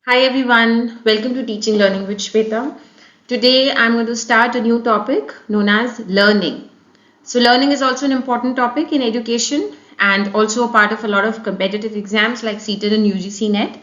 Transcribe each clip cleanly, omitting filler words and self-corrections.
Hi everyone, welcome to Teaching Learning with Shweta. Today I'm going to start a new topic known as learning. So learning is also an important topic in education and also a part of a lot of competitive exams like CETED and UGC NET.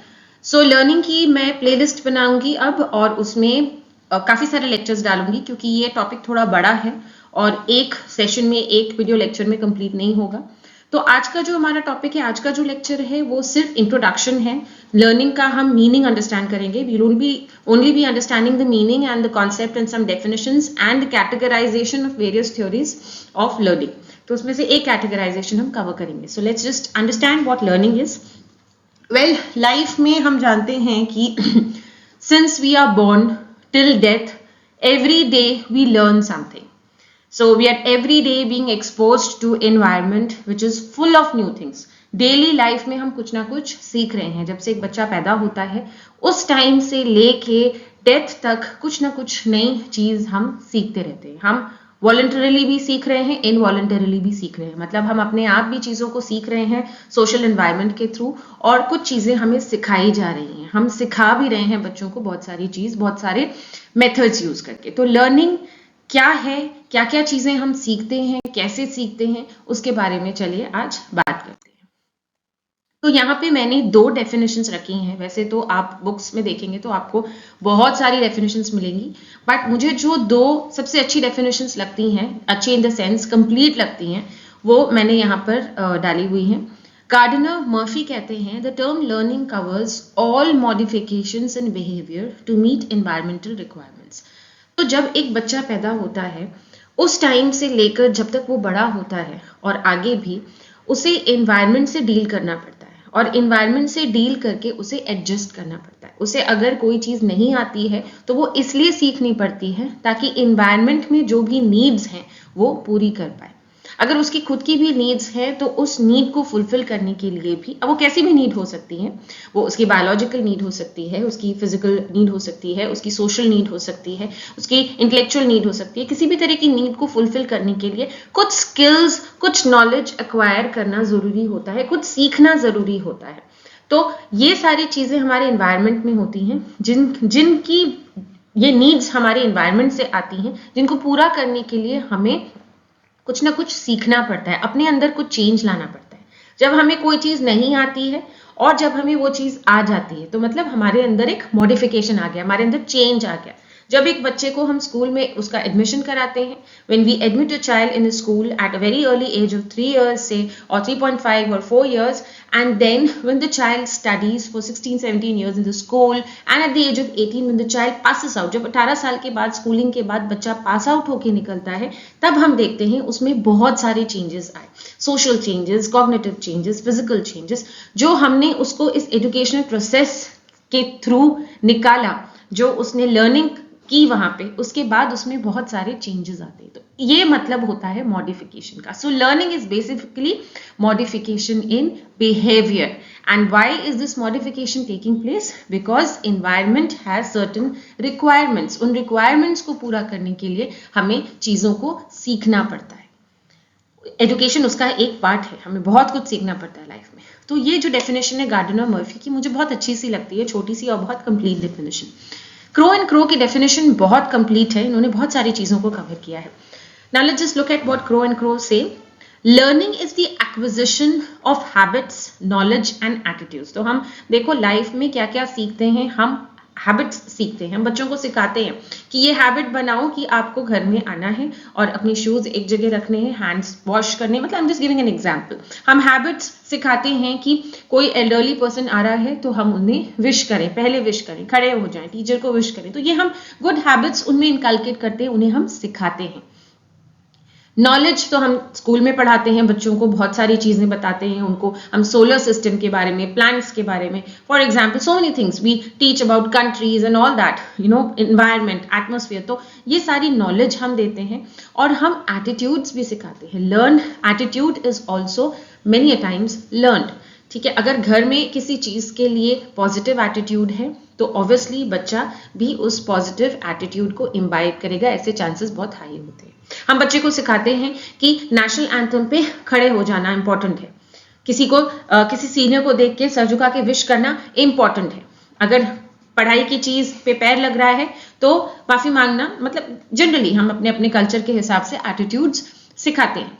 So learning की मैं playlist बनाऊंगी अब और उसमें काफ़ी सारे lectures डालूंगी क्योंकि ये topic थोड़ा बड़ा है और एक session में एक video lecture में complete नहीं होगा. तो आज का जो हमारा टॉपिक है, आज का जो लेक्चर है वो सिर्फ इंट्रोडक्शन है. लर्निंग का हम मीनिंग अंडरस्टैंड करेंगे. We will be only be understanding the meaning and the concept and some definitions and categorisation of various theories of learning. तो उसमें से एक कैटेगराइजेशन हम कवर करेंगे. So let's just understand what learning is. Well, life में हम जानते हैं कि since we are born till death every day we learn something. So we are every day being exposed to environment which is full of new things. Daily life में हम कुछ ना कुछ सीख रहे हैं. जब से एक बच्चा पैदा होता है उस टाइम से लेके डेथ तक कुछ ना कुछ नई चीज हम सीखते रहते हैं. हम वॉलंटरीली भी सीख रहे हैं, इनवॉलंटरीली भी सीख रहे हैं. मतलब हम अपने आप भी चीज़ों को सीख रहे हैं सोशल एनवायरनमेंट के थ्रू और कुछ चीज़ें हमें सिखाई जा रही हैं. हम सिखा भी रहे हैं बच्चों को बहुत सारी चीज़, बहुत सारे मेथड्स यूज करके. तो लर्निंग क्या है, क्या क्या चीज़ें हम सीखते हैं, कैसे सीखते हैं, उसके बारे में चलिए आज बात करते हैं. तो यहाँ पे मैंने दो डेफिनेशंस रखी हैं. वैसे तो आप बुक्स में देखेंगे तो आपको बहुत सारी डेफिनेशंस मिलेंगी, बट मुझे जो दो सबसे अच्छी डेफिनेशंस लगती हैं, अच्छी इन द सेंस कंप्लीट लगती हैं, वो मैंने यहाँ पर डाली हुई हैं. गार्डनर मर्फी कहते हैं the term learning covers all modifications in behaviour to meet environmental requirements. तो जब एक बच्चा पैदा होता है उस टाइम से लेकर जब तक वो बड़ा होता है और आगे भी उसे एनवायरनमेंट से डील करना पड़ता है और एनवायरनमेंट से डील करके उसे एडजस्ट करना पड़ता है. उसे अगर कोई चीज़ नहीं आती है तो वो इसलिए सीखनी पड़ती है ताकि एनवायरनमेंट में जो भी नीड्स हैं वो पूरी कर पाए. अगर उसकी खुद की भी नीड्स है तो उस नीड को फुलफिल करने के लिए भी, अब वो कैसी भी नीड हो सकती है, वो उसकी बायोलॉजिकल नीड हो सकती है, उसकी फिजिकल नीड हो सकती है, उसकी सोशल नीड हो सकती है, उसकी इंटेलेक्चुअल नीड हो सकती है. किसी भी तरह की नीड को फुलफिल करने के लिए कुछ स्किल्स, कुछ नॉलेज एक्वायर करना ज़रूरी होता है, कुछ सीखना ज़रूरी होता है. तो ये सारी चीज़ें हमारे इन्वायरमेंट में होती हैं जिनकी ये नीड्स हमारे इन्वायरमेंट से आती हैं, जिनको पूरा करने के लिए हमें कुछ ना कुछ सीखना पड़ता है, अपने अंदर कुछ चेंज लाना पड़ता है. जब हमें कोई चीज़ नहीं आती है और जब हमें वो चीज़ आ जाती है तो मतलब हमारे अंदर एक मॉडिफिकेशन आ गया, हमारे अंदर चेंज आ गया. जब एक बच्चे को हम स्कूल में उसका एडमिशन कराते हैं, when we admit a child in school at a very early age of 3 years से और 3.5 or 4 years, and then when the child studies for 16-17 years in the school and at the age of 18 when the child passes out, जब 18 साल के बाद schooling के बाद बच्चा pass out होके निकलता है तब हम देखते हैं उसमें बहुत सारे चेंजेस आए. Social changes, cognitive changes, physical changes, जो हमने उसको इस एजुकेशनल प्रोसेस के थ्रू निकाला, जो उसने लर्निंग की वहां पे, उसके बाद उसमें बहुत सारे चेंजेस आते हैं. तो ये मतलब होता है मॉडिफिकेशन का. सो learning is basically modification in behaviour. And why is this modification taking place? Because environment has certain requirements. उन रिक्वायरमेंट्स को पूरा करने के लिए हमें चीज़ों को सीखना पड़ता है. एजुकेशन उसका एक पार्ट है, हमें बहुत कुछ सीखना पड़ता है लाइफ में. तो ये जो डेफिनेशन है गार्डनर मर्फी की, मुझे बहुत अच्छी सी लगती है, छोटी सी और बहुत complete definition. Crow and Crow की डेफिनेशन बहुत कंप्लीट है, इन्होंने बहुत सारी चीज़ों को कवर किया है. Now let's just look at what Crow and Crow say. Learning is the acquisition of habits, knowledge and attitudes. तो हम देखो लाइफ में क्या क्या सीखते हैं, हम हैबिट्स सीखते हैं. हम बच्चों को सिखाते हैं कि ये हैबिट बनाओ कि आपको घर में आना है और अपने शूज एक जगह रखने हैं, हैंड्स वॉश करने, मतलब I am just giving an example. हम हैबिट्स सिखाते हैं कि कोई एल्डरली पर्सन आ रहा है तो हम उन्हें विश करें, पहले विश करें, खड़े हो जाएं, टीचर को विश करें. तो ये हम गुड हैबिट्स उनमें इनकलकेट करते हैं, उन्हें हम सिखाते हैं. नॉलेज तो हम स्कूल में पढ़ाते हैं, बच्चों को बहुत सारी चीज़ें बताते हैं, उनको हम सोलर सिस्टम के बारे में, प्लैनेट्स के बारे में, for example so many things we teach about countries and all that, you know, environment, atmosphere. तो ये सारी नॉलेज हम देते हैं और हम एटीट्यूड्स भी सिखाते हैं. Learn attitude is also many a times learned. ठीक है, अगर घर में किसी चीज़ के लिए पॉजिटिव एटीट्यूड है तो ऑब्वियसली बच्चा भी उस पॉजिटिव एटीट्यूड को इम्बाइब करेगा. ऐसे चांसेस बहुत हाई होते हैं. हम बच्चे को सिखाते हैं कि नेशनल एंथम पे खड़े हो जाना इंपॉर्टेंट है, किसी सीनियर को देख के सर झुका के विश करना इंपॉर्टेंट है. अगर पढ़ाई की चीज पे पैर लग रहा है तो माफी मांगना, मतलब जनरली हम अपने अपने कल्चर के हिसाब से एटीट्यूड्स सिखाते हैं।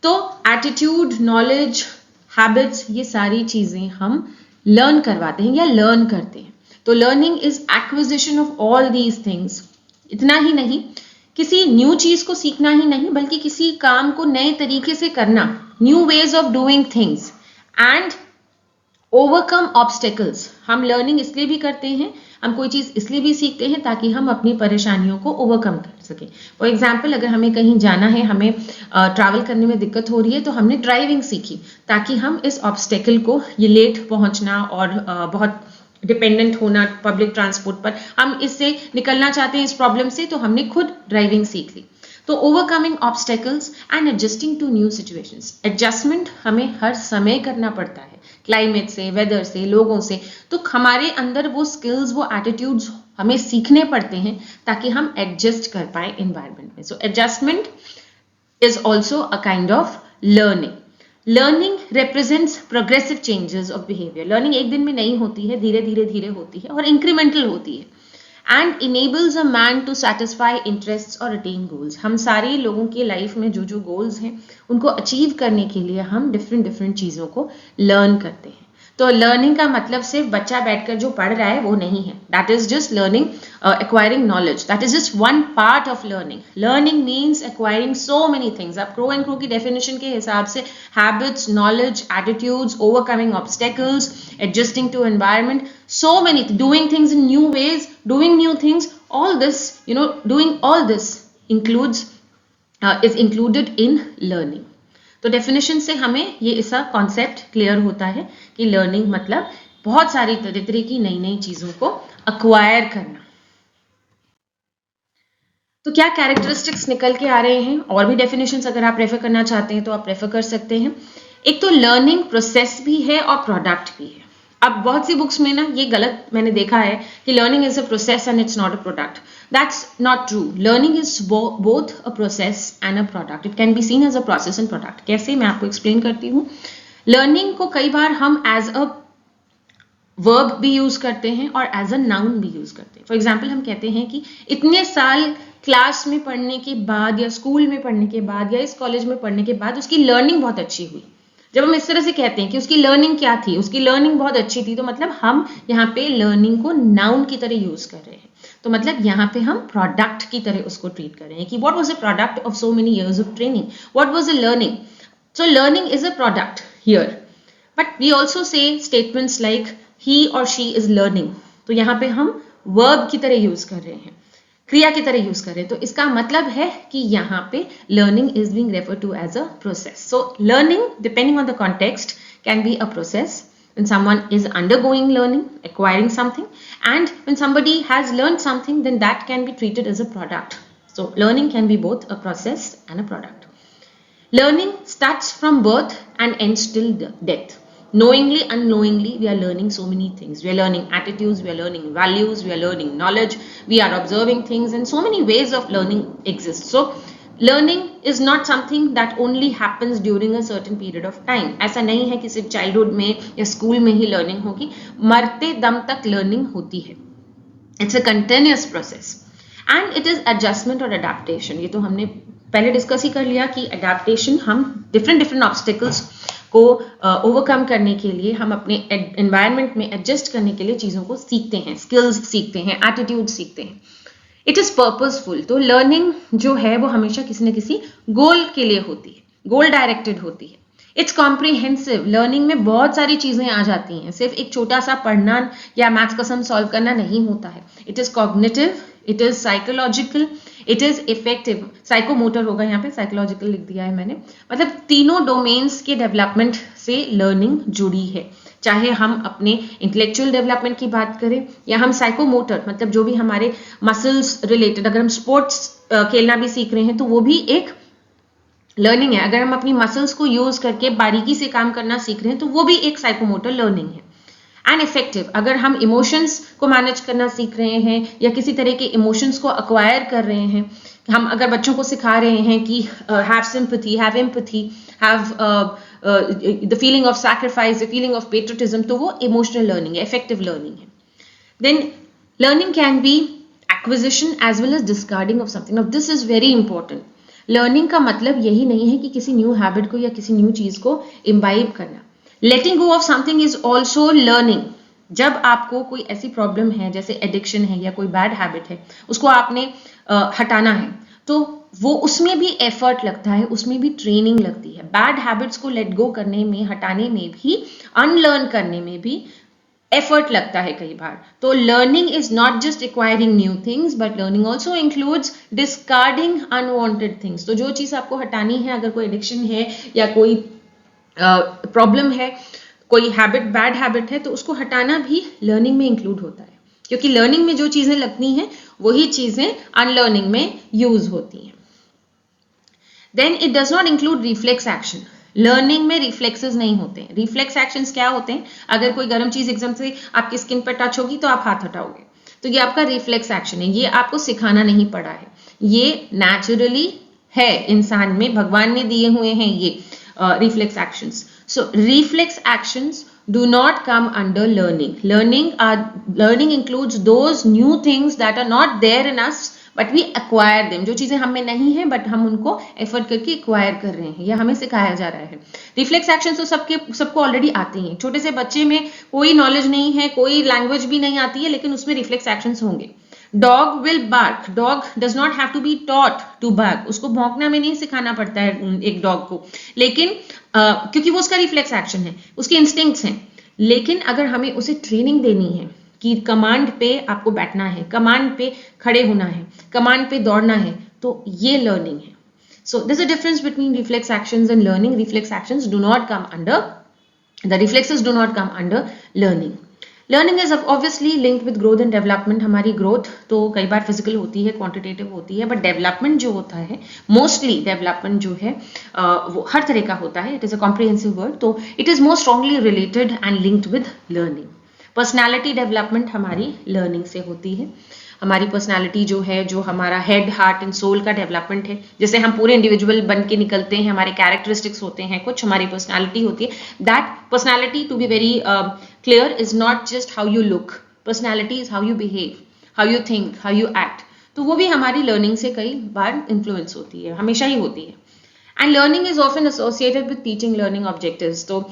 तो एटीट्यूड, नॉलेज, हैबिट्स, ये सारी चीजें हम लर्न करवाते हैं या लर्न करते हैं। तो learning is acquisition of all these things. इतना ही नहीं, किसी न्यू चीज को सीखना ही नहीं, बल्कि किसी काम को नए तरीके से करना, new ways of doing things and overcome obstacles. हम लर्निंग इसलिए भी करते हैं, हम कोई चीज इसलिए भी सीखते हैं ताकि हम अपनी परेशानियों को ओवरकम कर सकें। फॉर एग्जाम्पल, अगर हमें कहीं जाना है, हमें ट्रैवल करने में दिक्कत हो रही है, तो हमने ड्राइविंग सीखी ताकि हम इस ऑब्स्टेकल को, ये लेट पहुंचना और बहुत डिपेंडेंट होना पब्लिक ट्रांसपोर्ट पर, हम इससे निकलना चाहते हैं इस प्रॉब्लम से, तो हमने खुद ड्राइविंग सीख ली। तो overcoming obstacles and adjusting to new situations. Adjustment हमें हर समय करना पड़ता है, क्लाइमेट से, वेदर से, लोगों से। तो हमारे अंदर वो स्किल्स, वो एटीट्यूड्स हमें सीखने पड़ते हैं ताकि हम एडजस्ट कर पाए एनवायरनमेंट में। So adjustment is also a kind of learning. Learning represents progressive changes of behavior. Learning एक दिन में नहीं होती है, धीरे धीरे धीरे होती है और incremental होती है, and enables a man to satisfy interests or attain goals. हम सारे लोगों के लाइफ में जो जो गोल्स हैं उनको अचीव करने के लिए हम डिफरेंट चीज़ों को लर्न करते हैं। तो लर्निंग का मतलब सिर्फ बच्चा बैठकर जो पढ़ रहा है वो नहीं है। That is just learning, acquiring knowledge, that is just one part of learning. Learning means acquiring so many things. अब क्रो एंड क्रो की डेफिनेशन के हिसाब से habits, knowledge, attitudes, overcoming obstacles, adjusting to environment, so many, doing things in new ways, doing new things, all this, doing all this includes is included in learning. तो definition से हमें ये ऐसा concept clear होता है कि learning मतलब बहुत सारी तरह की नई नई चीजों को अक्वायर करना। तो क्या कैरेक्टरिस्टिक्स निकल के आ रहे हैं? और भी डेफिनेशंस अगर आप रेफर करना चाहते हैं तो आप रेफर कर सकते हैं। एक तो लर्निंग प्रोसेस भी है और प्रोडक्ट भी है। अब बहुत सी बुक्स में ना ये गलत मैंने देखा है कि learning is a process and it's not a product. That's not true. Learning is both a process and a product. It can be seen as a process and product. कैसे, मैं आपको एक्सप्लेन करती हूँ। लर्निंग को कई बार हम as a verb भी use करते हैं और एज अ नाउन भी यूज करते हैं। फॉर एग्जाम्पल, हम कहते हैं कि इतने साल क्लास में पढ़ने के बाद या स्कूल में पढ़ने के बाद या इस कॉलेज में पढ़ने के बाद उसकी लर्निंग बहुत अच्छी हुई। जब हम इस तरह से कहते हैं कि उसकी लर्निंग क्या थी, उसकी लर्निंग बहुत अच्छी थी, तो मतलब हम यहाँ पे लर्निंग को नाउन की तरह यूज कर रहे हैं। तो मतलब यहाँ पे हम प्रोडक्ट की तरह उसको ट्रीट कर रहे हैं कि what was a product of so many years of training, what was a learning. So learning is a product here, but we also say statements like he और शी इज लर्निंग। तो यहाँ पे हम verb की तरह use कर रहे हैं, क्रिया की तरह यूज करें, तो इसका मतलब है कि यहाँ पे learning is being referred to as a process. So learning, depending on the context, can be a process when someone is undergoing learning, acquiring something, and when somebody has learned something, then that can be treated as a product. So learning can be both a process and a product. Learning starts from birth and ends till death. Knowingly, unknowingly, we are learning so many things. We are learning attitudes, we are learning values, we are learning knowledge, we are observing things, and so many ways of learning exist. So learning is not something that only happens during a certain period of time. ऐसा नहीं है कि सिर्फ childhood में या school में ही learning होगी, मरते दम तक लर्निंग होती है। It's a continuous process and it is adjustment और अडेप्टेशन। ये तो हमने पहले डिस्कस ही कर लिया कि अडेप्टेशन, हम डिफरेंट ऑब्स्टिकल्स को ओवरकम करने के लिए, हम अपने एनवायरनमेंट में एडजस्ट करने के लिए चीज़ों को सीखते हैं, स्किल्स सीखते हैं, एटीट्यूड सीखते हैं। It is purposeful. तो लर्निंग जो है वो हमेशा किसी न किसी गोल के लिए होती है, गोल डायरेक्टेड होती है। It's comprehensive. लर्निंग में बहुत सारी चीज़ें आ जाती हैं, सिर्फ एक छोटा सा पढ़ना या मैथ्स का सम सॉल्व करना नहीं होता है। It is cognitive, it is psychological, it is effective. Psychomotor होगा यहाँ पे, साइकोलॉजिकल लिख दिया है मैंने। मतलब तीनों डोमेन्स के डेवलपमेंट से लर्निंग जुड़ी है, चाहे हम अपने इंटेलेक्चुअल डेवलपमेंट की बात करें या हम साइकोमोटर, मतलब जो भी हमारे मसल्स रिलेटेड, अगर हम स्पोर्ट्स खेलना भी सीख रहे हैं तो वो भी एक लर्निंग है। अगर हम अपनी मसल्स को यूज करके बारीकी से काम करना सीख रहे हैं तो वो भी एक साइकोमोटर लर्निंग है। एंड इफेक्टिव, अगर हम इमोशंस को मैनेज करना सीख रहे हैं या किसी तरह के इमोशंस को अक्वायर कर रहे हैं, हम अगर बच्चों को सिखा रहे हैं कि have sympathy, have empathy, have the feeling of sacrifice, the feeling of patriotism, तो वो इमोशनल लर्निंग है, इफेक्टिव लर्निंग है। Then Learning can be acquisition as well as discarding of something. Now this is very important. Learning का मतलब यही नहीं है कि किसी न्यू हैबिट को या किसी न्यू चीज को इम्बाइब करना. Letting go of something is also learning. जब आपको कोई ऐसी प्रॉब्लम है जैसे एडिक्शन है या कोई बैड हैबिट है, उसको आपने हटाना है, तो वो उसमें भी एफर्ट लगता है, उसमें भी ट्रेनिंग लगती है. बैड हैबिट्स को लेट गो करने में, हटाने में भी, अनलर्न करने में भी एफर्ट लगता है कई बार. तो learning is not just acquiring new things, but learning also includes discarding unwanted things. तो जो चीज आपको हटानी है, अगर कोई एडिक्शन है या कोई प्रॉब्लम है, कोई हैबिट, बैड हैबिट है, तो उसको हटाना भी लर्निंग में इंक्लूड होता है. क्योंकि लर्निंग में जो चीजें लगती हैं वही चीजें अनलर्निंग में यूज होती हैं. Then it does not include reflex action. Learning में रिफ्लेक्सेस नहीं होते हैं. रिफ्लेक्स एक्शंस क्या होते हैं? अगर कोई गर्म चीज एकदम से आपकी स्किन पर टच होगी तो आप हाथ हटाओगे, तो ये आपका रिफ्लेक्स एक्शन है. ये आपको सिखाना नहीं पड़ा है, ये नेचुरली है इंसान में, भगवान ने दिए हुए हैं ये reflex actions. So reflex actions do not come under learning. Learning includes those new things that are not there in us but we acquire them. जो चीजें हम में नहीं है बट हम उनको एफर्ट करके एक्वायर कर रहे हैं या हमें सिखाया जा रहा है. रिफ्लेक्स एक्शन तो सबको ऑलरेडी आते हैं. छोटे से बच्चे में कोई नॉलेज नहीं है, कोई लैंग्वेज भी नहीं आती है, लेकिन उसमें रिफ्लेक्स एक्शंस होंगे. Dog will bark. Dog does not have to be taught to bark. उसको भौंकना में नहीं सिखाना पड़ता है एक डॉग को, लेकिन क्योंकि वो उसका रिफ्लेक्स एक्शन है, उसके इंस्टिंक्ट्स हैं. लेकिन अगर हमें उसे ट्रेनिंग देनी है कि कमांड पे आपको बैठना है, कमांड पे खड़े होना है, कमांड पे दौड़ना है, तो ये लर्निंग है. So this a difference between reflex actions and learning. Reflex actions do not come under, the reflexes do not come under learning. Learning is obviously linked with growth and development. हमारी growth तो कई बार physical होती है, quantitative होती है, but development जो होता है, मोस्टली डेवलपमेंट जो है वो हर तरह का होता है. It is a comprehensive word, तो it is more strongly related and linked with learning. Personality development हमारी लर्निंग से होती है. हमारी पर्सनालिटी जो है, जो हमारा हेड, हार्ट एंड सोल का डेवलपमेंट है, जैसे हम पूरे इंडिविजुअल बन के निकलते हैं, हमारे कैरेक्टरिस्टिक्स होते हैं, कुछ हमारी पर्सनालिटी होती है. That personality, to be very clear, is not just how you look. Personality is how you behave, how you think, how you act. तो वो भी हमारी लर्निंग से कई बार इन्फ्लुएंस होती है, हमेशा ही होती है. And learning is often associated with teaching learning objectives. तो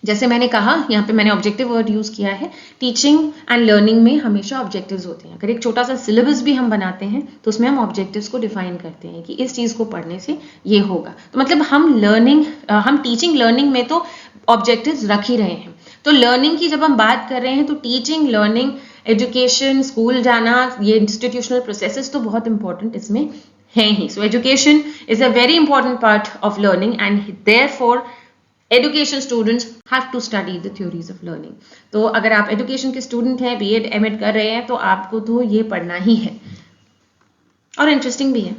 जैसे मैंने कहा, यहाँ पे मैंने ऑब्जेक्टिव वर्ड यूज किया है. टीचिंग एंड लर्निंग में हमेशा ऑब्जेक्टिव्स होते हैं. अगर एक छोटा सा सिलेबस भी हम बनाते हैं तो उसमें हम ऑब्जेक्टिव्स को डिफाइन करते हैं कि इस चीज को पढ़ने से ये होगा. तो मतलब हम टीचिंग लर्निंग में तो ऑब्जेक्टिव्स रख ही रहे हैं. तो लर्निंग की जब हम बात कर रहे हैं तो टीचिंग, लर्निंग, एजुकेशन, स्कूल जाना, ये इंस्टीट्यूशनल प्रोसेसेस तो बहुत इंपॉर्टेंट इसमें हैं ही. So education is a very important part of learning and therefore education students have to study the theories of learning. तो अगर आप एजुकेशन के स्टूडेंट हैं, बीएड, एमएड कर रहे हैं, तो आपको तो ये पढ़ना ही है और इंटरेस्टिंग भी है.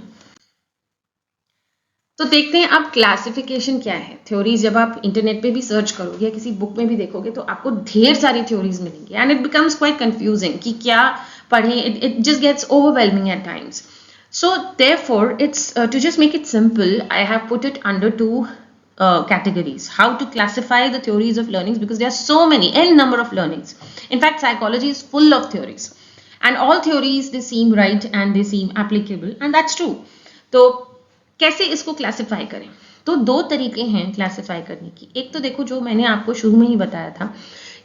तो देखते हैं अब क्लासिफिकेशन क्या है. थ्योरीज जब आप इंटरनेट पे भी सर्च करोगे या किसी बुक में भी देखोगे तो आपको ढेर सारी थ्योरीज मिलेंगी and it becomes quite confusing कि क्या पढ़ें. It just gets overwhelming at times. So therefore, it's to just make it simple, I have put it under two categories. How to classify the theories of learnings, because there are so many, n number of learnings. In fact, psychology is full of theories, and all theories, they seem right and they seem applicable, and that's true. तो कैसे इसको classify करें? तो दो तरीके हैं classify करने की. एक तो देखो, जो मैंने आपको शुरू में ही बताया था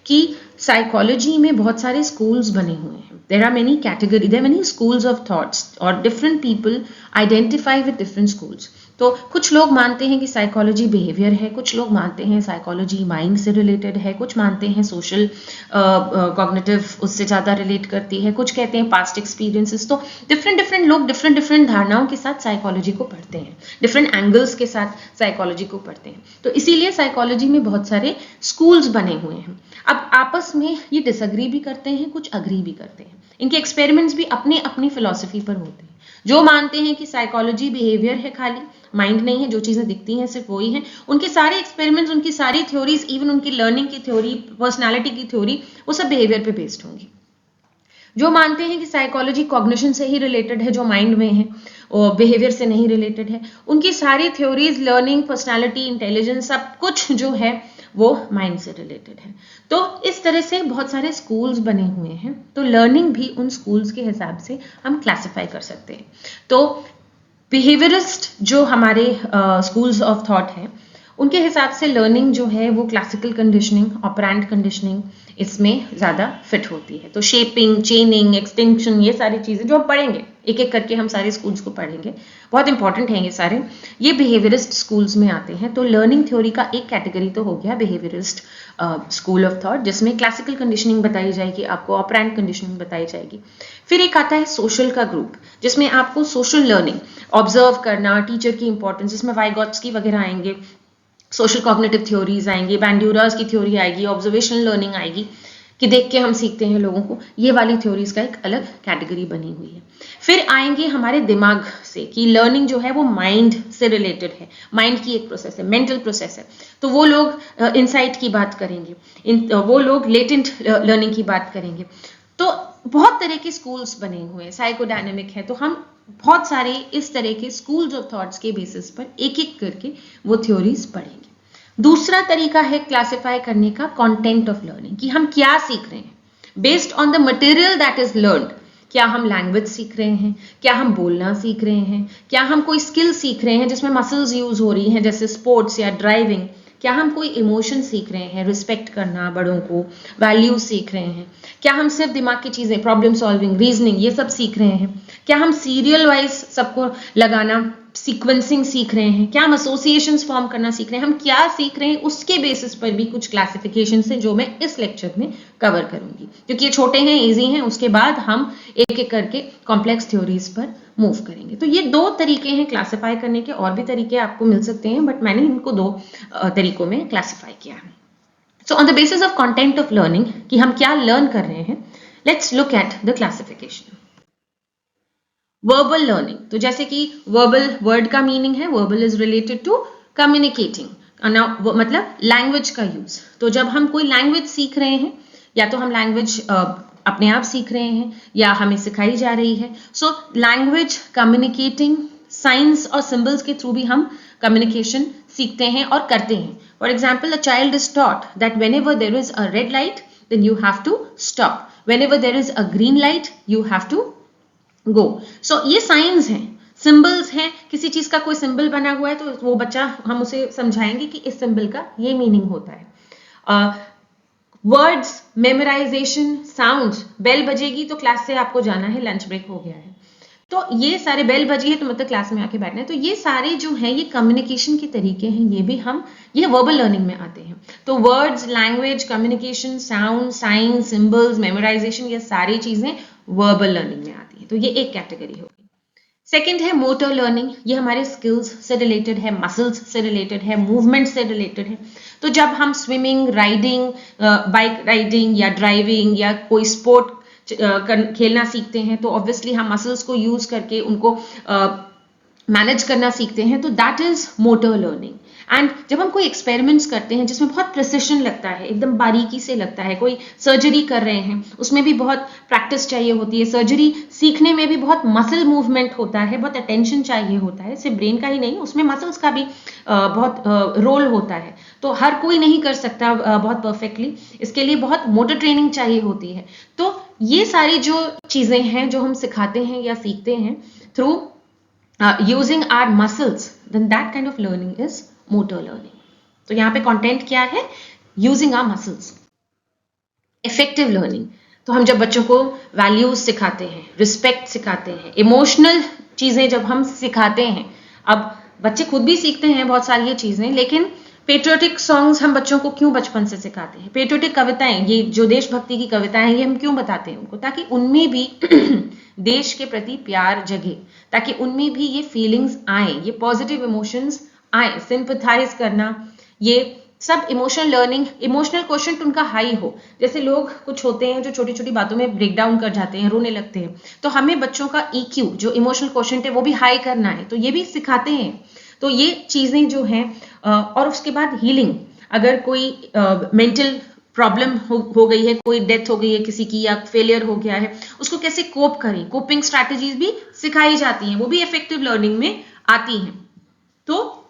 कि साइकोलॉजी में बहुत सारे स्कूल्स बने हुए हैं. There are many categories, there are many schools of thoughts, or different people identify with different schools. तो कुछ लोग मानते हैं कि साइकोलॉजी बिहेवियर है, कुछ लोग मानते हैं साइकोलॉजी माइंड से रिलेटेड है, कुछ मानते हैं सोशल कॉग्निटिव उससे ज़्यादा रिलेट करती है, कुछ कहते हैं पास्ट एक्सपीरियंसेस. तो डिफरेंट लोग डिफरेंट धारणाओं के साथ साइकोलॉजी को पढ़ते हैं, डिफरेंट एंगल्स के साथ साइकोलॉजी को पढ़ते हैं. तो इसीलिए साइकोलॉजी में बहुत सारे स्कूल्स बने हुए हैं. अब आपस में ये डिसएग्री भी करते हैं, कुछ अग्री भी करते हैं. इनके एक्सपेरिमेंट्स भी अपनी अपनी फिलॉसफी पर होते हैं. जो मानते हैं कि साइकोलॉजी बिहेवियर है, खाली माइंड नहीं है, जो चीजें दिखती हैं सिर्फ वही हैं, उनके सारे एक्सपेरिमेंट्स, उनकी सारी थ्योरीज, इवन उनकी लर्निंग की थ्योरी, पर्सनालिटी की थ्योरी, वो सब बिहेवियर पे बेस्ड होंगी. जो मानते हैं कि साइकोलॉजी कॉग्निशन से ही रिलेटेड है, जो माइंड में है, और बिहेवियर से नहीं रिलेटेड है, उनकी सारी थ्योरीज, लर्निंग, पर्सनालिटी, इंटेलिजेंस, सब कुछ जो है वो माइंड से रिलेटेड है। तो इस तरह से बहुत सारे स्कूल्स बने हुए हैं, तो लर्निंग भी उन स्कूल्स के हिसाब से हम क्लासिफाई कर सकते हैं। तो बिहेवियरिस्ट जो हमारे स्कूल्स ऑफ थॉट हैं, उनके हिसाब से लर्निंग जो है वो क्लासिकल कंडीशनिंग, ऑपरेंट कंडीशनिंग इसमें ज़्यादा फिट होती है। तो शेपिंग, चेनिंग, एक्सटेंशन, ये सारी चीज़ें जो हम पढ़ेंगे, एक एक करके हम सारे स्कूल्स को पढ़ेंगे, बहुत इंपॉर्टेंट हैं ये सारे, ये बिहेवियरिस्ट स्कूल्स में आते हैं। तो लर्निंग थ्योरी का एक कैटेगरी तो हो गया बिहेवियरिस्ट स्कूल ऑफ थॉट, जिसमें क्लासिकल कंडीशनिंग बताई जाएगी, आपको ऑपरेंट कंडीशनिंग बताई जाएगी। फिर एक आता है सोशल का ग्रुप, जिसमें आपको सोशल लर्निंग, ऑब्जर्व करना, टीचर की इंपॉर्टेंस, जिसमें वाइगॉट्स्की वगैरह आएंगे, सोशल कॉग्निटिव थ्योरीज आएंगी, बैंड्यूरास की थ्योरी आएगी, ऑब्जर्वेशनल लर्निंग आएगी कि देख के हम सीखते हैं लोगों को, ये वाली थ्योरीज का एक अलग कैटेगरी बनी हुई है। फिर आएंगे हमारे दिमाग से कि लर्निंग जो है वो माइंड से रिलेटेड है, माइंड की एक प्रोसेस है, मेंटल प्रोसेस है, तो वो लोग इनसाइट की बात करेंगे, वो लोग लेटेंट लर्निंग की बात करेंगे। तो बहुत तरह के स्कूल्स बने हुए हैं, साइकोडायनेमिक है, तो हम बहुत सारे इस तरह के स्कूल्स ऑफ थॉट्स के बेसिस पर एक एक करके वो थ्योरीज पढ़ेंगे। दूसरा तरीका है क्लासिफाई करने का कंटेंट ऑफ लर्निंग, कि हम क्या सीख रहे हैं based on the material that is learned. क्या हम लैंग्वेज सीख रहे हैं, क्या हम बोलना सीख रहे हैं, क्या हम कोई स्किल सीख रहे हैं जिसमें मसल्स यूज हो रही हैं जैसे स्पोर्ट्स या ड्राइविंग, क्या हम कोई इमोशन सीख रहे हैं, रिस्पेक्ट करना बड़ों को, वैल्यूज सीख रहे हैं, क्या हम सिर्फ दिमाग की चीजें, प्रॉब्लम सॉल्विंग, रीजनिंग, ये सब सीख रहे हैं, क्या हम सीरियल वाइज सबको लगाना, सीक्वेंसिंग सीख रहे हैं, क्या हम एसोसिएशंस फॉर्म करना सीख रहे हैं, हम क्या सीख रहे हैं, उसके बेसिस पर भी कुछ क्लासिफिकेशन है जो मैं इस लेक्चर में कवर करूंगी, क्योंकि ये छोटे हैं, इजी हैं, उसके बाद हम एक एक करके कॉम्प्लेक्स थ्योरीज पर मूव करेंगे। तो ये दो तरीके हैं क्लासिफाई करने के, और भी तरीके आपको मिल सकते हैं, बट मैंने इनको दो तरीकों में क्लासिफाई किया है। So on the basis of content of learning, कि हम क्या लर्न कर रहे हैं, let's look at the classification. Verbal learning, तो जैसे कि वर्बल वर्ड का मीनिंग है, verbal is related to communicating, मतलब लैंग्वेज का यूज। तो जब हम कोई लैंग्वेज सीख रहे हैं, या तो हम लैंग्वेज अपने आप सीख रहे हैं या हमें सिखाई जा रही है, सो लैंग्वेज, कम्युनिकेटिंग, साइंस और सिंबल्स के थ्रू भी हम कम्युनिकेशन सीखते हैं और करते हैं। For example, a child is taught that whenever there is a red light then you have to stop, whenever there is a green light you have to go. So ये science हैं, symbols हैं, किसी चीज का कोई symbol बना हुआ है तो वो बच्चा, हम उसे समझाएंगे कि इस सिंबल का ये मीनिंग होता है। वर्ड्स, मेमोराइजेशन, साउंड्स, बेल बजेगी तो क्लास से आपको जाना है, लंच ब्रेक हो गया है, तो ये सारे, बेल बजी है तो मतलब क्लास में आके बैठना है, तो ये सारे जो हैं ये कम्युनिकेशन के तरीके हैं, ये भी हम, ये वर्बल लर्निंग में आते हैं। तो words, language, communication, sound, sign, symbols, memorisation, ये सारी चीजें वर्बल लर्निंग में आती है। तो ये एक कैटेगरी होगी। सेकेंड है मोटर लर्निंग, ये हमारे स्किल्स से रिलेटेड है, मसल्स से रिलेटेड है, मूवमेंट से रिलेटेड है। तो जब हम स्विमिंग, राइडिंग, बाइक राइडिंग या ड्राइविंग या कोई स्पोर्ट खेलना सीखते हैं, तो ऑब्वियसली हम मसल्स को यूज करके उनको मैनेज करना सीखते हैं, तो that is motor learning. And जब हम कोई एक्सपेरिमेंट्स करते हैं जिसमें बहुत प्रिसिशन लगता है, एकदम बारीकी से लगता है, कोई सर्जरी कर रहे हैं, उसमें भी बहुत प्रैक्टिस चाहिए होती है, सर्जरी सीखने में भी बहुत मसल मूवमेंट होता है, बहुत अटेंशन चाहिए होता है, सिर्फ ब्रेन का ही नहीं, उसमें मसल्स का भी बहुत रोल होता है, तो हर कोई नहीं कर सकता बहुत परफेक्टली, इसके लिए बहुत मोटर ट्रेनिंग चाहिए होती है। तो ये सारी जो चीजें हैं जो हम सिखाते हैं या सीखते हैं through using our muscles, then that kind of learning is motor learning. तो यहाँ पे कंटेंट क्या है, using our muscles. Effective learning, तो हम जब बच्चों को वैल्यूज सिखाते हैं, रिस्पेक्ट सिखाते हैं, इमोशनल चीजें जब हम सिखाते हैं, अब बच्चे खुद भी सीखते हैं बहुत सारी ये चीजें, लेकिन पेट्रियोटिक सॉन्ग्स हम बच्चों को क्यों बचपन से सिखाते हैं, पेट्रियोटिक कविताएं, ये जो देशभक्ति की कविताएं हैं, ये हम क्यों बताते हैं उनको, ताकि उनमें भी देश के प्रति प्यार जगे, ताकि उनमें भी ये फीलिंग्स आए, ये पॉजिटिव इमोशंस आए, सिंपैथाइज करना, ये सब इमोशनल लर्निंग, इमोशनल क्वोशंट उनका हाई हो। जैसे लोग कुछ होते हैं जो छोटी छोटी बातों में ब्रेक डाउन कर जाते हैं, रोने लगते हैं, तो हमें बच्चों का EQ, जो इमोशनल क्वोशंट है, वो भी हाई करना है, तो ये भी सिखाते हैं। तो ये चीजें जो हैं, और उसके बाद हीलिंग, अगर कोई मेंटल प्रॉब्लम हो गई है, कोई डेथ हो गई है किसी की, या फेलियर हो गया है, उसको कैसे कोप करें, कोपिंग स्ट्रैटेजीज भी सिखाई जाती हैं, वो भी इफेक्टिव लर्निंग में आती हैं। तो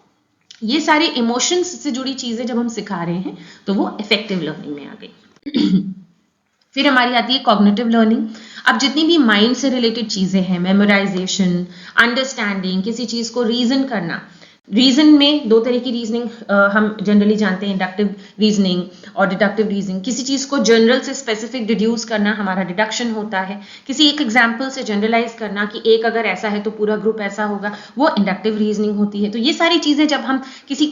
ये सारे इमोशंस से जुड़ी चीजें जब हम सिखा रहे हैं तो वो इफेक्टिव लर्निंग में आ गई। फिर हमारी आती है कॉग्निटिव लर्निंग। अब जितनी भी माइंड से रिलेटेड चीजें हैं, मेमोराइजेशन, अंडरस्टैंडिंग, किसी चीज को रीजन करना। रीजन में दो तरह की रीजनिंग हम जनरली जानते हैं, इंडक्टिव रीजनिंग और डिडक्टिव रीजनिंग। किसी चीज को जनरल से स्पेसिफिक डिड्यूस करना हमारा डिडक्शन होता है। किसी एक एग्जाम्पल से जनरलाइज करना कि एक अगर ऐसा है तो पूरा ग्रुप ऐसा होगा, वो इंडक्टिव रीजनिंग होती है। तो ये सारी चीजें जब हम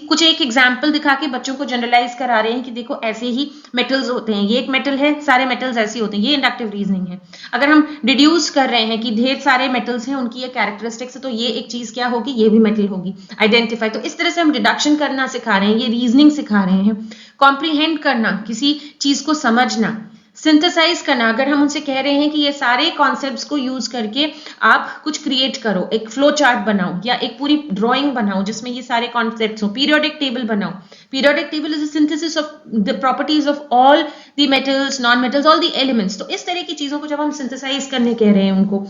कुछ एक एग्जाम्पल दिखा के बच्चों को जनरलाइज करा रहे हैं कि देखो ऐसे ही मेटल्स होते हैं, ये एक मेटल है, सारे मेटल्स ऐसे होते हैं, ये इंडक्टिव रीजनिंग है। अगर हम डिड्यूस कर रहे हैं कि ढेर सारे मेटल्स हैं, उनकी ये कैरेक्टरिस्टिक्स है, तो ये एक चीज क्या होगी, ये भी मेटल होगी, आइडेंटिफाई। तो इस तरह से हम डिडक्शन करना सिखा रहे हैं, ये रीजनिंग सिखा रहे हैं। कॉम्प्रीहेंड करना, किसी चीज को समझना, सिंथेसाइज करना। अगर हम उनसे कह रहे हैं कि ये सारे कॉन्सेप्ट्स को यूज करके आप कुछ क्रिएट करो, एक फ्लो चार्ट बनाओ या एक पूरी ड्राइंग बनाओ जिसमें ये सारे कॉन्सेप्ट्स हो, पीरियोडिक टेबल बनाओ। Periodic table is a synthesis of the properties of all the metals, non metals, all the elements. तो इस तरह की चीजों को जब हम सिंथेसाइज करने कह रहे हैं उनको,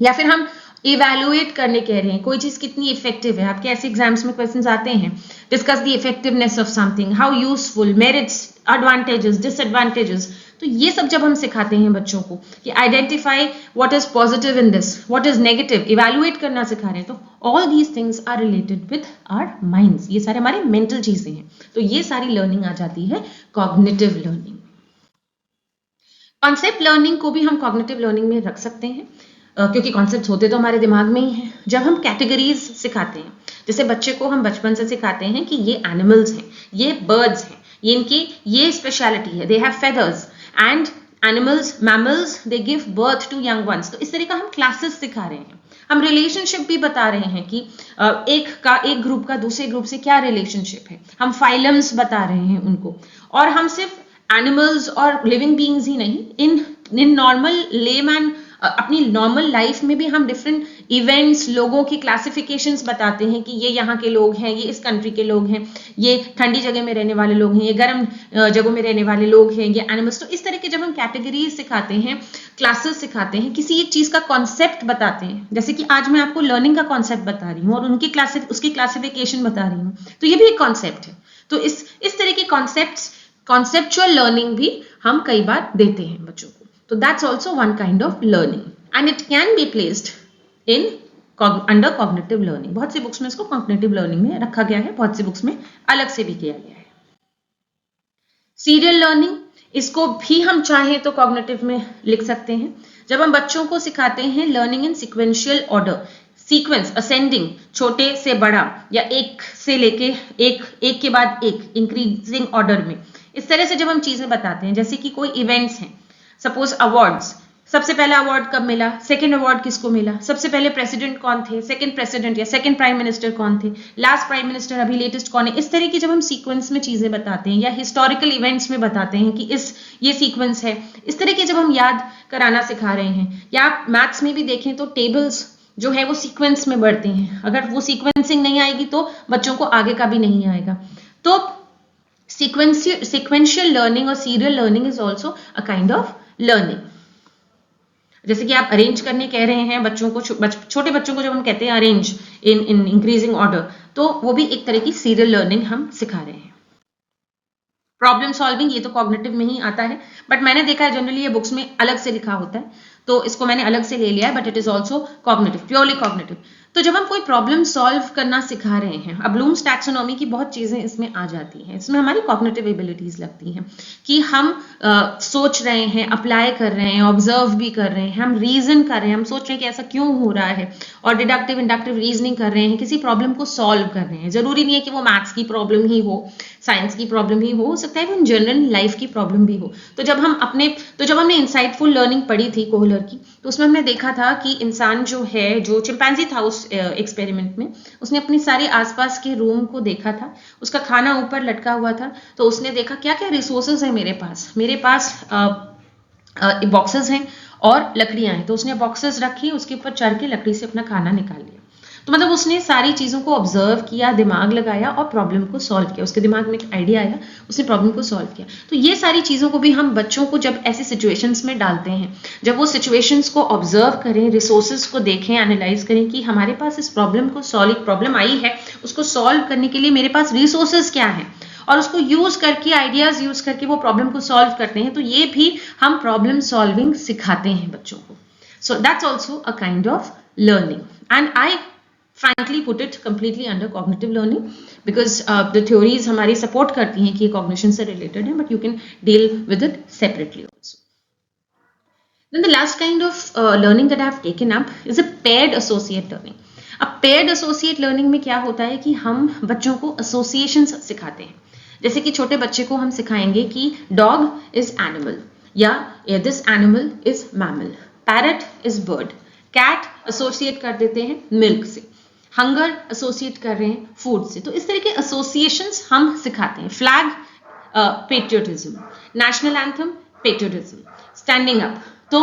या फिर हम इवेल्युएट करने कह रहे हैं कोई चीज कितनी इफेक्टिव है। आपके ऐसे एग्जाम्स में क्वेश्चंस आते हैं, discuss the effectiveness of something, how useful, merits, advantages, disadvantages. तो ये सब जब हम सिखाते हैं बच्चों को कि identify what is positive in this, what is negative, evaluate करना सिखा रहे हैं, तो all these things are related with our minds. ये सारे हमारे मेंटल चीजें हैं। तो ये सारी लर्निंग आ जाती है कॉग्निटिव लर्निंग। कॉन्सेप्ट लर्निंग को भी हम कॉग्निटिव लर्निंग में रख सकते हैं, क्योंकि कॉन्सेप्ट्स होते तो हमारे दिमाग में ही हैं। जब हम कैटेगरीज सिखाते हैं, जैसे बच्चे को हम बचपन से सिखाते हैं कि ये एनिमल्स हैं, ये बर्ड्स हैं, ये इनकी ये स्पेशलिटी है, they have feathers, and animals, mammals, they give birth to young ones. तो इस तरह का हम क्लासेस सिखा रहे हैं। हम रिलेशनशिप भी बता रहे हैं कि एक ग्रुप का दूसरे ग्रुप से क्या रिलेशनशिप है। हम फाइलम्स बता रहे हैं उनको। और हम सिर्फ एनिमल्स और लिविंग बीइंग्स ही नहीं, इन नॉर्मल लेमैन अपनी नॉर्मल लाइफ में भी हम डिफरेंट इवेंट्स, लोगों की क्लासिफिकेशंस बताते हैं कि ये यहाँ के लोग हैं, ये इस कंट्री के लोग हैं, ये ठंडी जगह में रहने वाले लोग हैं, ये गर्म जगहों में रहने वाले लोग हैं, ये एनिमल्स। तो इस तरह के जब हम कैटेगरीज सिखाते हैं, क्लासेस सिखाते हैं, किसी एक चीज का कॉन्सेप्ट बताते हैं, जैसे कि आज मैं आपको लर्निंग का कॉन्सेप्ट बता रही हूँ और उसकी क्लासिफिकेशन बता रही हूँ, तो ये भी एक कॉन्सेप्ट है। तो इस तरह के कॉन्सेप्चुअल लर्निंग भी हम कई बार देते हैं बच्चों को। So that's also one kind of learning and it can be placed in under cognitive learning. बहुत सी बुक्स में इसको cognitive learning में रखा गया है, बहुत सी बुक्स में अलग से भी किया गया है। सीरियल लर्निंग, इसको भी हम चाहें तो cognitive में लिख सकते हैं। जब हम बच्चों को सिखाते हैं लर्निंग इन सिक्वेंशियल ऑर्डर, सीक्वेंस, असेंडिंग, छोटे से बड़ा या एक से लेके एक के बाद एक, इंक्रीजिंग ऑर्डर में, इस तरह से जब हम चीजें बताते हैं, जैसे कि कोई इवेंट्स हैं, सपोज अवार्ड्स, सबसे पहला अवार्ड कब मिला, सेकंड अवार्ड किसको मिला, सबसे पहले प्रेसिडेंट कौन थे, सेकंड प्रेसिडेंट या सेकंड प्राइम मिनिस्टर कौन थे, लास्ट प्राइम मिनिस्टर अभी लेटेस्ट कौन है। इस तरह की जब हम सीक्वेंस में चीजें बताते हैं या हिस्टोरिकल इवेंट्स में बताते हैं कि ये सीक्वेंस है, इस तरह के जब हम याद कराना सिखा रहे हैं, या आप मैथ्स में भी देखें तो टेबल्स जो है वो सीक्वेंस में बढ़ते हैं। अगर वो सीक्वेंसिंग नहीं आएगी तो बच्चों को आगे का भी नहीं आएगा। तो sequential learning और serial learning is also a kind of learning। जैसे कि आप अरेंज करने कह रहे हैं बच्चों को, छोटे बच्चों को जब हम कहते हैं अरेंज इन इंक्रीजिंग ऑर्डर, तो वो भी एक तरह की सीरियल लर्निंग हम सिखा रहे हैं। प्रॉब्लम सॉल्विंग, ये तो कॉग्निटिव में ही आता है, बट मैंने देखा है जनरली ये बुक्स में अलग से लिखा होता है, तो इसको मैंने अलग से ले लिया है, but it is also cognitive, purely cognitive. तो जब हम कोई प्रॉब्लम सॉल्व करना सिखा रहे हैं, अब ब्लूम्स टैक्सोनॉमी की बहुत चीजें इसमें आ जाती हैं, इसमें हमारी कॉग्निटिव एबिलिटीज लगती हैं कि हम सोच रहे हैं, अप्लाई कर रहे हैं, ऑब्जर्व भी कर रहे हैं, हम रीजन कर रहे हैं, हम सोच रहे हैं कि ऐसा क्यों हो रहा है, और डिडक्टिव इंडक्टिव रीजनिंग कर रहे हैं, किसी प्रॉब्लम को सॉल्व कर रहे हैं। जरूरी नहीं है कि वो मैथ्स की प्रॉब्लम ही हो, साइंस की प्रॉब्लम ही हो सकता है वो जनरल लाइफ की प्रॉब्लम भी हो। तो जब हमने इंसाइटफुल लर्निंग पढ़ी थी कोहलर की, तो उसमें हमने देखा था कि इंसान जो चिंपैंजी था उस एक्सपेरिमेंट में, उसने अपने सारे आसपास के रूम को देखा था, उसका खाना ऊपर लटका हुआ था, तो उसने देखा क्या क्या रिसोर्सेज है मेरे पास बॉक्सेस हैं और लकड़ियां हैं, तो उसने बॉक्सेस रखी, उसके ऊपर चढ़ के लकड़ी से अपना खाना निकाल लिया। तो मतलब उसने सारी चीजों को ऑब्जर्व किया, दिमाग लगाया और प्रॉब्लम को सॉल्व किया। उसके दिमाग में एक आइडिया आया, उसने प्रॉब्लम को सॉल्व किया। तो ये सारी चीजों को भी हम बच्चों को जब ऐसी सिचुएशंस में डालते हैं, जब वो सिचुएशंस को ऑब्जर्व करें, रिसोर्सेज को देखें, एनालाइज करें कि हमारे पास इस प्रॉब्लम को सॉल्व, प्रॉब्लम आई है उसको सॉल्व करने के लिए मेरे पास रिसोर्सेज क्या हैं, और उसको यूज करके, आइडियाज यूज करके वो प्रॉब्लम को सॉल्व करते हैं, तो ये भी हम प्रॉब्लम सॉल्विंग सिखाते हैं बच्चों को. So that's also a kind of learning, and I frankly put it completely under cognitive learning because the theories हमारी support करती हैं कि ये cognition से related है, but you can deal with it separately also. Then the last kind of learning that I have taken up is a paired associate learning. अब paired associate learning में क्या होता है कि हम बच्चों को associations सिखाते हैं. जैसे कि छोटे बच्चे को हम सिखाएंगे कि dog is animal, या this animal is mammal, parrot is bird, cat associate कर देते हैं milk से, हंगर एसोसिएट कर रहे हैं फूड से. तो इस तरह के एसोसिएशंस हम सिखाते हैं. Flag patriotism, national anthem patriotism, standing up. तो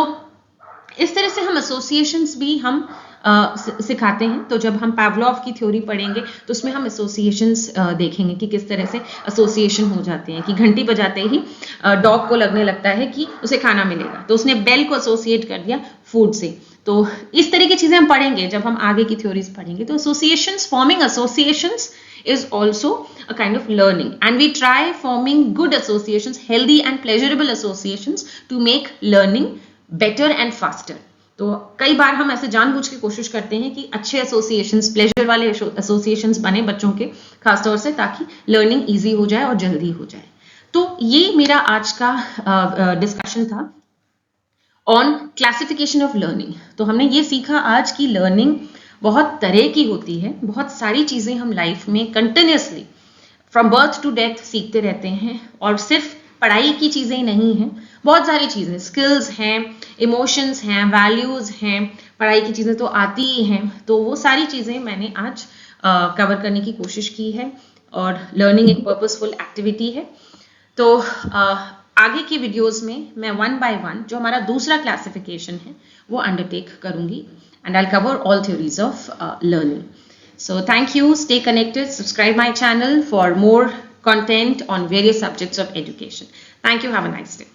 इस तरह से हम एसोसिएशंस भी हम सिखाते हैं. तो जब हम पावलोव की थ्योरी पढ़ेंगे तो उसमें हम एसोसिएशंस देखेंगे कि किस तरह से एसोसिएशन हो जाते हैं. कि घंटी बजाते ही डॉग को लगने लगता है कि उसे खाना मिलेगा, तो उसने बेल को एसोसिएट कर दिया फूड से. तो इस तरह की चीजें हम पढ़ेंगे जब हम आगे की थ्योरीज पढ़ेंगे. तो associations, forming associations is also a kind of learning, and we try forming good associations, healthy and pleasurable associations to make learning better and faster. तो कई बार हम ऐसे जानबूझ के कोशिश करते हैं कि अच्छे एसोसिएशंस, प्लेजर वाले एसोसिएशंस बने बच्चों के, खासतौर से, ताकि लर्निंग ईजी हो जाए और जल्दी हो जाए. तो ये मेरा आज का डिस्कशन था ऑन क्लासिफिकेशन ऑफ लर्निंग. तो हमने ये सीखा आज की लर्निंग बहुत तरह की होती है. बहुत सारी चीजें हम लाइफ में continuously from birth to death सीखते रहते हैं, और सिर्फ पढ़ाई की चीजें नहीं हैं, बहुत सारी चीजें, स्किल्स हैं, इमोशंस हैं, वैल्यूज हैं, पढ़ाई की चीजें तो आती ही हैं. तो वो सारी चीजें मैंने आज कवर करने की कोशिश की है, और लर्निंग एक पर्पसफुल एक्टिविटी है. तो आगे की वीडियोस में मैं 1 by 1 जो हमारा दूसरा क्लासिफिकेशन है वो अंडरटेक करूंगी, and I'll cover all theories of learning. So thank you, stay connected, subscribe my channel for more content on various subjects of education. Thank you, have a nice day.